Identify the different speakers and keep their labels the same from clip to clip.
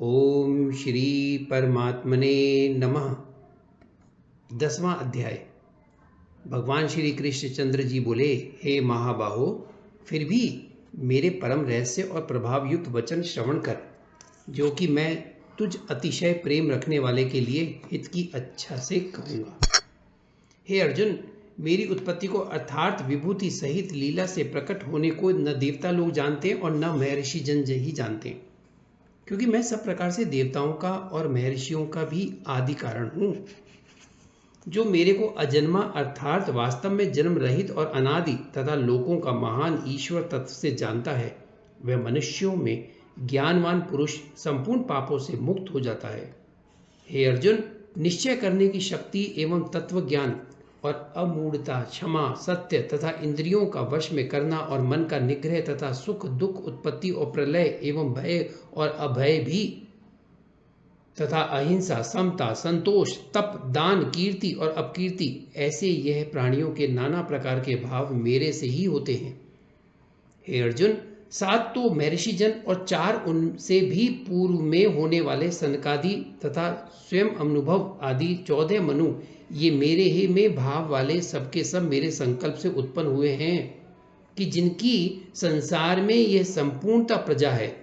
Speaker 1: ओम श्री परमात्मने नमः। 10वां अध्याय। भगवान श्री कृष्णचंद्र जी बोले, हे महाबाहो, फिर भी मेरे परम रहस्य और प्रभावयुक्त वचन श्रवण कर, जो कि मैं तुझ अतिशय प्रेम रखने वाले के लिए हित की अच्छा से कहूँगा। हे अर्जुन, मेरी उत्पत्ति को अर्थात विभूति सहित लीला से प्रकट होने को न देवता लोग जानते और न महर्षि जन ही जानते, क्योंकि मैं सब प्रकार से देवताओं का और महर्षियों का भी आदि कारण हूँ। जो मेरे को अजन्मा अर्थात वास्तव में जन्म रहित और अनादि तथा लोकों का महान ईश्वर तत्व से जानता है, वह मनुष्यों में ज्ञानवान पुरुष संपूर्ण पापों से मुक्त हो जाता है। हे अर्जुन, निश्चय करने की शक्ति एवं तत्व ज्ञान और अमूढ़ता, क्षमा, सत्य तथा इंद्रियों का वश में करना और मन का निग्रह तथा सुख दुख, उत्पत्ति और प्रलय एवं भय और अभय भी तथा अहिंसा, समता, संतोष, तप, दान, कीर्ति और अपकीर्ति, ऐसे यह प्राणियों के नाना प्रकार के भाव मेरे से ही होते हैं। हे अर्जुन, 7 तो महर्षि जन और 4 उनसे भी पूर्व में होने वाले सनकादि तथा स्वयं अनुभव आदि 14 मनु, ये मेरे ही में भाव वाले सबके सब मेरे संकल्प से उत्पन्न हुए हैं, कि जिनकी संसार में यह संपूर्णता प्रजा है।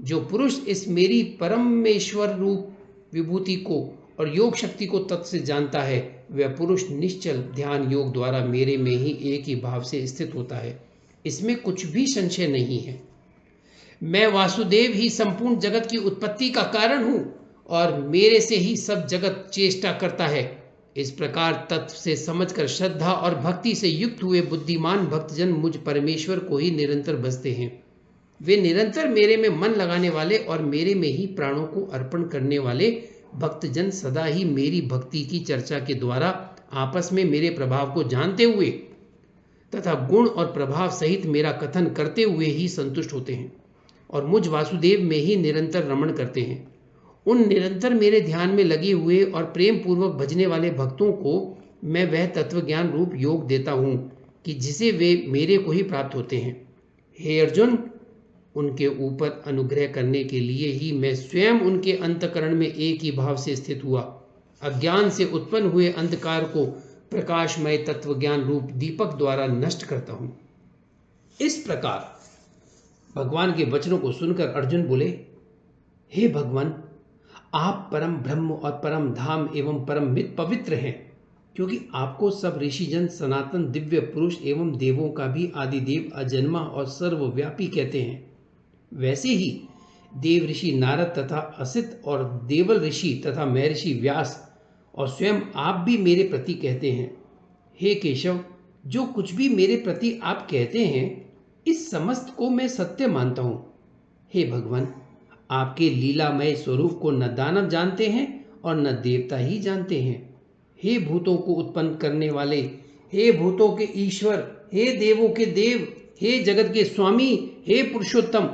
Speaker 1: जो पुरुष इस मेरी परमेश्वर रूप विभूति को और योग शक्ति को तत्व से जानता है, वह पुरुष निश्चल ध्यान योग द्वारा मेरे में ही एक ही भाव से स्थित होता है। इसमें कुछ भी संशय नहीं है। मैं वासुदेव ही संपूर्ण जगत की उत्पत्ति का कारण हूँ और मेरे से ही सब जगत चेष्टा करता है। इस प्रकार तत्व से समझकर श्रद्धा और भक्ति से युक्त हुए बुद्धिमान भक्तजन मुझ परमेश्वर को ही निरंतर भजते हैं। वे निरंतर मेरे में मन लगाने वाले और मेरे में ही प्राणों को अर्पण करने वाले भक्तजन सदा ही मेरी भक्ति की चर्चा के द्वारा आपस में मेरे प्रभाव को जानते हुए तथा गुण और प्रभाव सहित मेरा कथन करते हुए ही संतुष्ट होते हैं और मुझ वासुदेव में ही निरंतर रमण करते हैं। उन निरंतर मेरे ध्यान में लगे हुए और प्रेम पूर्वक भजने वाले भक्तों को मैं वह तत्व ज्ञान रूप योग देता हूँ कि जिसे वे मेरे को ही प्राप्त होते हैं। हे अर्जुन, उनके ऊपर अनुग्रह करने के लिए ही मैं स्वयं उनके अंतकरण में एक ही भाव से स्थित हुआ अज्ञान से उत्पन्न हुए अंधकार को प्रकाशमय तत्व ज्ञान रूप दीपक द्वारा नष्ट करता हूं। इस प्रकार भगवान के वचनों को सुनकर अर्जुन बोले, हे भगवान, आप परम ब्रह्म और परम धाम एवं परम मित पवित्र हैं, क्योंकि आपको सब ऋषिजन सनातन दिव्य पुरुष एवं देवों का भी आदिदेव, अजन्मा और सर्वव्यापी कहते हैं। वैसे ही देव ऋषि नारद तथा असित और देवल ऋषि तथा महर्षि व्यास और स्वयं आप भी मेरे प्रति कहते हैं। हे केशव, जो कुछ भी मेरे प्रति आप कहते हैं, इस समस्त को मैं सत्य मानता हूँ। हे भगवान, आपके लीलामय स्वरूप को न दानव जानते हैं और न देवता ही जानते हैं। हे भूतों को उत्पन्न करने वाले, हे भूतों के ईश्वर, हे देवों के देव, हे जगत के स्वामी, हे पुरुषोत्तम,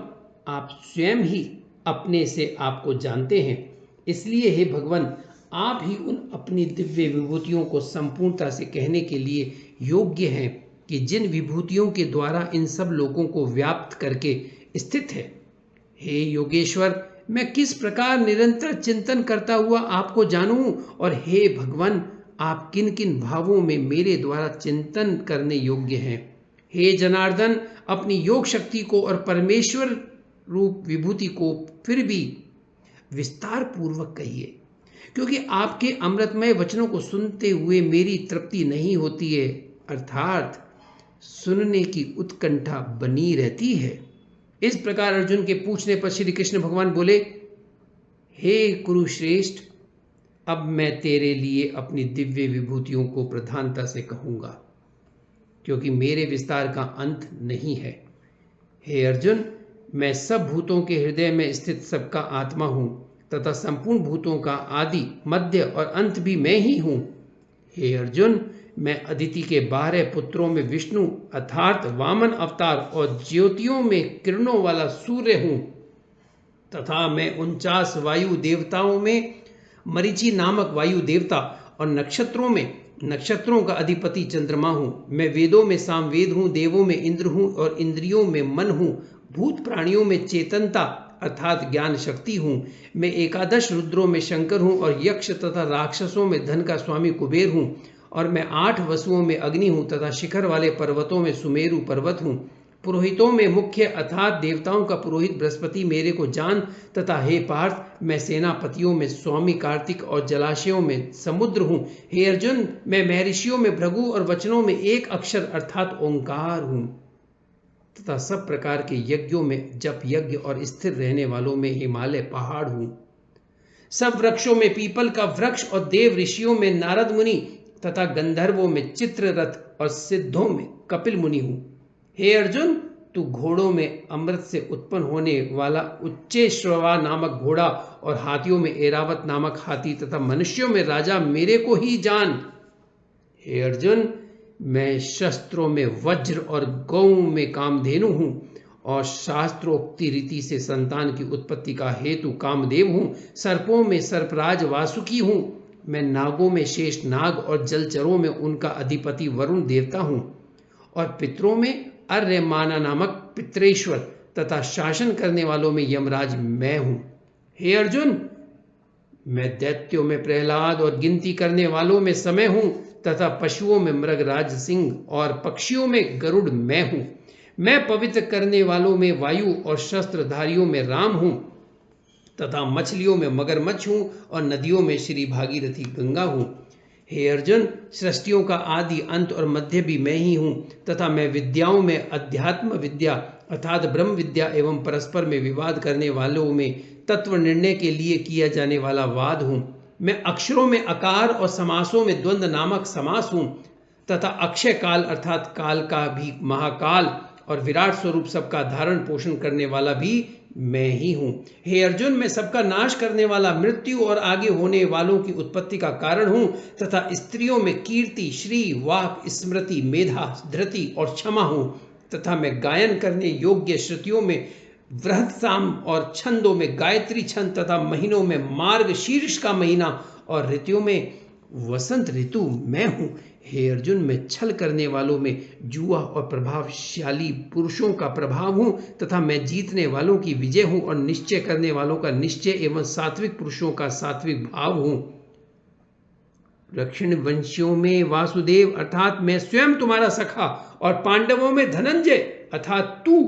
Speaker 1: आप स्वयं ही अपने से आपको जानते हैं। इसलिए हे भगवान, आप ही उन अपनी दिव्य विभूतियों को संपूर्णता से कहने के लिए योग्य हैं कि जिन विभूतियों के द्वारा इन सब लोगों को व्याप्त करके स्थित है। हे योगेश्वर, मैं किस प्रकार निरंतर चिंतन करता हुआ आपको जानूं, और हे भगवान, आप किन किन भावों में मेरे द्वारा चिंतन करने योग्य हैं। हे जनार्दन, अपनी योग शक्ति को और परमेश्वर रूप विभूति को फिर भी विस्तार पूर्वक कहिए, क्योंकि आपके अमृतमय वचनों को सुनते हुए मेरी तृप्ति नहीं होती है, अर्थात सुनने की उत्कंठा बनी रहती है। इस प्रकार अर्जुन के पूछने पर श्री कृष्ण भगवान बोले, हे कुरुश्रेष्ठ, अब मैं तेरे लिए अपनी दिव्य विभूतियों को प्रधानता से कहूंगा, क्योंकि मेरे विस्तार का अंत नहीं है। हे अर्जुन, मैं सब भूतों के हृदय में स्थित सबका आत्मा हूँ तथा संपूर्ण भूतों का आदि, मध्य और अंत भी मैं ही हूँ। हे अर्जुन, मैं अदिति के 12 पुत्रों में विष्णु अर्थात वामन अवतार और ज्योतियों में किरणों वाला सूर्य हूँ तथा मैं 49 वायु देवताओं में मरीचि नामक वायु देवता और नक्षत्रों में नक्षत्रों का अधिपति चंद्रमा हूँ। मैं वेदों में सामवेद हूँ, देवों में इंद्र हूँ और इंद्रियों में मन हूँ, भूत प्राणियों में चेतनता अर्थात ज्ञान शक्ति हूँ। मैं एकादश रुद्रों में शंकर हूँ और यक्ष तथा राक्षसों में धन का स्वामी कुबेर हूँ। और मैं 8 वसुओं में अग्नि हूँ तथा शिखर वाले पर्वतों में सुमेरु पर्वत हूँ। पुरोहितों में मुख्य अर्थात देवताओं का पुरोहित बृहस्पति मेरे को जान। तथा हे पार्थ, मैं सेनापतियों में स्वामी कार्तिक और जलाशयों में समुद्र हूँ। हे अर्जुन, मैं महर्षियों में भृगु और वचनों में एक अक्षर अर्थात ओंकार हूँ। तथा सब प्रकार के यज्ञों में जप यज्ञ और स्थिर रहने वालों में हिमालय पहाड़ हूँ। सब वृक्षों में पीपल का वृक्ष और देव ऋषियों में नारद मुनि तथा गंधर्वों में चित्ररथ और सिद्धों में कपिल मुनि हूँ। हे अर्जुन, तू घोड़ों में अमृत से उत्पन्न होने वाला उच्चेश्रवा नामक घोड़ा और हाथियों में ऐरावत नामक हाथी तथा मनुष्यों में राजा मेरे को ही जान। हे अर्जुन, मैं शस्त्रों में वज्र और गौ में कामधेनु हूँ और शास्त्रोक्ति रीति से संतान की उत्पत्ति का हेतु कामदेव हूँ। सर्पों में सर्पराज वासुकी हूँ। मैं नागों में शेष नाग और जलचरों में उनका अधिपति वरुण देवता हूँ। और पितरों में अर्यमाना नामक पितरेश्वर तथा शासन करने वालों में यमराज मैं हूँ। हे अर्जुन, मैं दैत्यों में प्रहलाद और गिनती करने वालों में समय हूँ तथा पशुओं में मृगराज सिंह और पक्षियों में गरुड़ मैं हूँ। मैं पवित्र करने वालों में वायु और शस्त्रधारियों में राम हूँ तथा मछलियों में मगरमच्छ हूँ और नदियों में श्री भागीरथी गंगा हूँ। हे अर्जुन, सृष्टियों का आदि अंत और मध्य भी मैं ही हूँ तथा मैं विद्याओं में अध्यात्म विद्या अर्थात ब्रह्म विद्या एवं परस्पर में विवाद करने वालों में तत्व निर्णय के लिए किया जाने वाला वाद हूँ। मैं अक्षरों में अकार और समासों में द्वंद्व नामक समास हूँ तथा अक्षय काल अर्थात काल का भी महाकाल और विराट स्वरूप सबका धारण पोषण करने वाला भी मैं ही हूँ। हे अर्जुन, मैं सबका नाश करने वाला मृत्यु और आगे होने वालों की उत्पत्ति का कारण हूँ तथा स्त्रियों में कीर्ति, श्री, वाक, स्मृति, मेधा, धृति और क्षमा हूँ तथा मैं गायन करने योग्य श्रुतियों में वृहत्साम और छंदों में गायत्री छंद तथा महीनों में मार्ग शीर्ष का महीना और ऋतुओं में वसंत ऋतु मैं हूँ। हे अर्जुन, मैं छल करने वालों में जुआ और प्रभावशाली पुरुषों का प्रभाव हूँ तथा मैं जीतने वालों की विजय हूँ और निश्चय करने वालों का निश्चय एवं सात्विक पुरुषों का सात्विक भाव हूँ। दक्षिण वंशियों में वासुदेव अर्थात मैं स्वयं तुम्हारा सखा और पांडवों में धनंजय अर्थात तू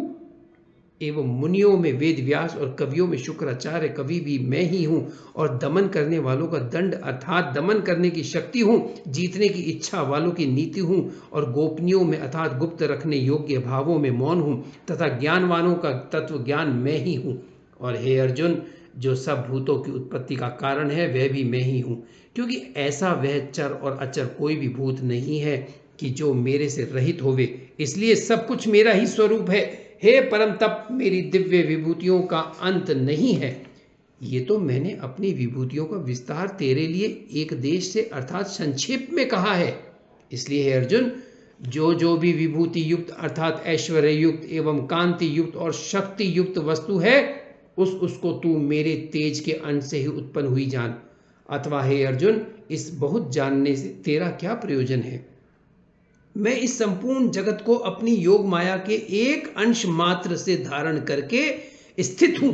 Speaker 1: एवं मुनियों में वेद व्यास और कवियों में शुक्राचार्य कवि भी मैं ही हूँ और दमन करने वालों का दंड अर्थात दमन करने की शक्ति हूँ। जीतने की इच्छा वालों की नीति हूँ और गोपनीयों में अर्थात गुप्त रखने योग्य भावों में मौन हूँ तथा ज्ञानवानों का तत्व ज्ञान मैं ही हूँ। और हे अर्जुन, जो सब भूतों की उत्पत्ति का कारण है वह भी मैं ही हूँ, क्योंकि ऐसा वह चर और अचर कोई भी भूत नहीं है कि जो मेरे से रहित होवे, इसलिए सब कुछ मेरा ही स्वरूप है। हे परम तप, मेरी दिव्य विभूतियों का अंत नहीं है। ये तो मैंने अपनी विभूतियों का विस्तार तेरे लिए एक देश से अर्थात संक्षेप में कहा है। इसलिए हे अर्जुन, जो भी विभूति युक्त अर्थात ऐश्वर्य युक्त एवं कांति युक्त और शक्ति युक्त वस्तु है उसको तू मेरे तेज के अंश से ही उत्पन्न हुई जान। अथवा हे अर्जुन, इस बहुत जानने से तेरा क्या प्रयोजन है? मैं इस संपूर्ण जगत को अपनी योग माया के एक अंश मात्र से धारण करके स्थित हूं,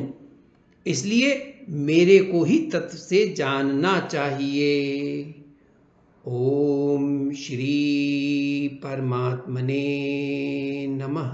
Speaker 1: इसलिए मेरे को ही तत्व से जानना चाहिए। ओम श्री परमात्मने नमः।